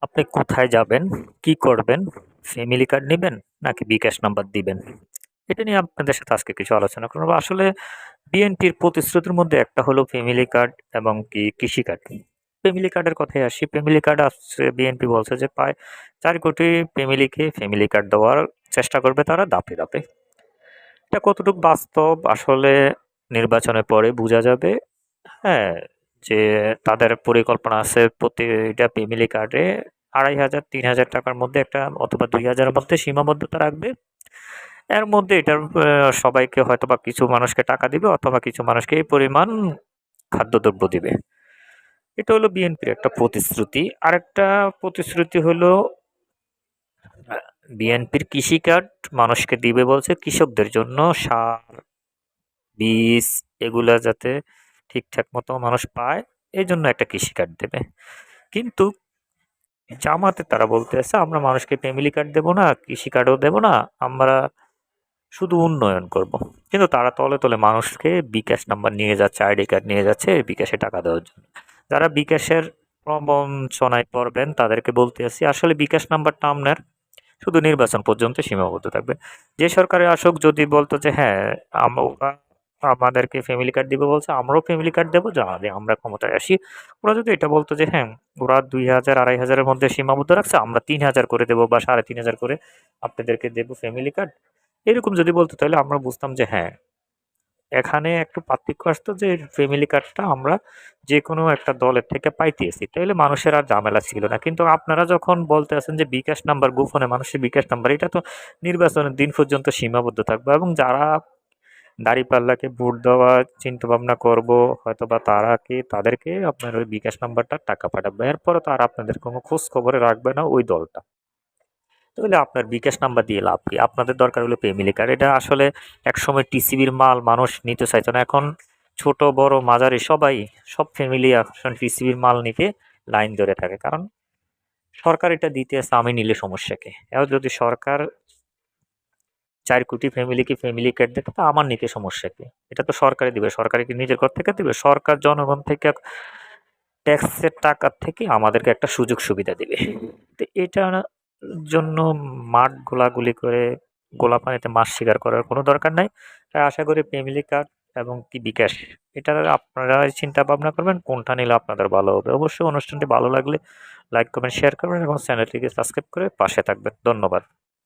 আপনি কোথায় যাবেন, কি করবেন, ফ্যামিলি কার্ড নিবেন নাকি বিকাশ নাম্বার দিবেন? এটা নিয়ে আপনাদের সাথে আজকে কিছু আলোচনা করব। আসলে বিএনপির প্রতিশ্রুতির মধ্যে একটা হলো ফ্যামিলি কার্ড এবং কি কৃষি কার্ড। ফ্যামিলি কার্ডের কথায় আসি। ফ্যামিলি কার্ড আসছে, বিএনপি বলছে যে প্রায় ৪ কোটি ফ্যামিলিকে ফ্যামিলি কার্ড দেওয়ার চেষ্টা করবে তারা ধাপে, ধাপে। এটা কতটুকু বাস্তব আসলে নির্বাচনের পরে বোঝা যাবে। হ্যাঁ, যে তাদের পরিকল্পনা আছে প্রতিটা ফ্যামিলি কার্ডে ২,৫০০ ৩,০০০ টাকার মধ্যে একটা অথবা ২,০০০ এর মধ্যে সীমাবদ্ধতা রাখবে। এর মধ্যে এটার সবাইকে হয়তোবা কিছু মানুষকে টাকা দিবে অথবা কিছু মানুষকে এই পরিমাণ খাদ্যদ্রব্য দিবে। এটা হলো বিএনপির একটা প্রতিশ্রুতি। আরেকটা প্রতিশ্রুতি হলো আ বিএনপির কৃষি কার্ড মানুষকে দিবে বলছে কৃষকদের জন্য সার, বীজ এগুলা যাতে ঠিকঠাক মতো মানুষ পায়, এজন্য একটা কৃষি কার্ড দেবে। কিন্তু জামাতে তারা বলতেছে আমরা মানুষকে ফ্যামিলি কার্ড দেব না, কৃষি কার্ডও দেব না, আমরা শুধু উন্নয়ন করব। কিন্তু তারা তলে, তলে মানুষকে বিকাশ নাম্বার নিয়ে যাচ্ছে, আইডি কার্ড নিয়ে যাচ্ছে বিকাশে টাকা দেওয়ার জন্য। যারা বিকাশের প্রবঞ্চনায় পড়বেন তাদেরকে বলতে আছি আসলে বিকাশ নাম্বারটা আপনার শুধু নির্বাচন পর্যন্ত সীমাবদ্ধ থাকবে। যে সরকারে আসুক যদি বলতো যে হ্যাঁ, ওরা আমাদেরকে ফ্যামিলি কার্ড দিবে বলছে, আমরাও ফ্যামিলি কার্ড দেবো যদি আমরা ক্ষমতায় আসি। ওরা যদি এটা বলতো যে হ্যাঁ, ওরা ২,০০০ ২,৫০০ এর মধ্যে সীমাবদ্ধ রাখছে, আমরা ৩,০০০ করে দেবো বা ৩,৫০০ করে আপনাদেরকে দেবো ফ্যামিলি কার্ড। এরকম যদি বলতো তাহলে আমরা বুঝতাম যে হ্যাঁ, এখানে একটু পার্থক্য আসতো যে ফ্যামিলি কার্ডটা আমরা যেকোনো একটা দলের থেকে পাইতেছি। তাইলে মানুষের আর ঝামেলা ছিল না। কিন্তু আপনারা যখন বলতে আছেন যে বিকাশ নাম্বার গোপনে মানুষের বিকাশ নাম্বার, এটা তো নির্বাচনের দিন পর্যন্ত সীমাবদ্ধ থাকবে এবং যারা দাঁড়িপাল্লাকে ভোট দেওয়া চিন্তাভাবনা করবো হয়তোবা তাদেরকে আপনার ওই বিকাশ নাম্বারটা টাকা পাঠাবে। এরপরে তো আর আপনাদের কোনো খোঁজ খবরে রাখবে না ওই দলটা। তাহলে আপনার বিকাশ নাম্বার দিয়ে লাভ কি? আপনাদের দরকার হলো ফ্যামিলি কার্ড। এটা আসলে একসময় টিসিবির মাল মানুষ নিতে চাইতো না। এখন ছোট বড় মাঝারি সবাই, সব ফ্যামিলি এখন টিসিবির মাল নিতে লাইন ধরে থাকে। কারণ সরকার এটা দিতে আছে, আমি নিলে সমস্যা কি? এবার যদি সরকার ৪ কোটি ফ্যামিলিকে ফ্যামিলি কার্ড দেয় তো আমার নিতে সমস্যা কি? এটা তো সরকারই দিবে। সরকার কি নিজের ঘর থেকে দিবে? সরকার জনগণ থেকে ট্যাক্সের টাকা থেকে আমাদেরকে একটা সুযোগ সুবিধা দিবে। তো এটার জন্য মাঠ গোলাগুলি করে গোলাপানিতে মাছ শিকার করার কোনো দরকার নাই। তাই আশা করি ফ্যামিলি কার্ড এবং কি বিকাশ এটা আপনারাই চিন্তা ভাবনা করবেন কোনটা নিলে আপনাদের ভালো হবে। অবশ্যই অনুষ্ঠানটি ভালো লাগলে লাইক, কমেন্ট, শেয়ার করবেন এবং চ্যানেলটিকে সাবস্ক্রাইব করে পাশে থাকবেন। ধন্যবাদ।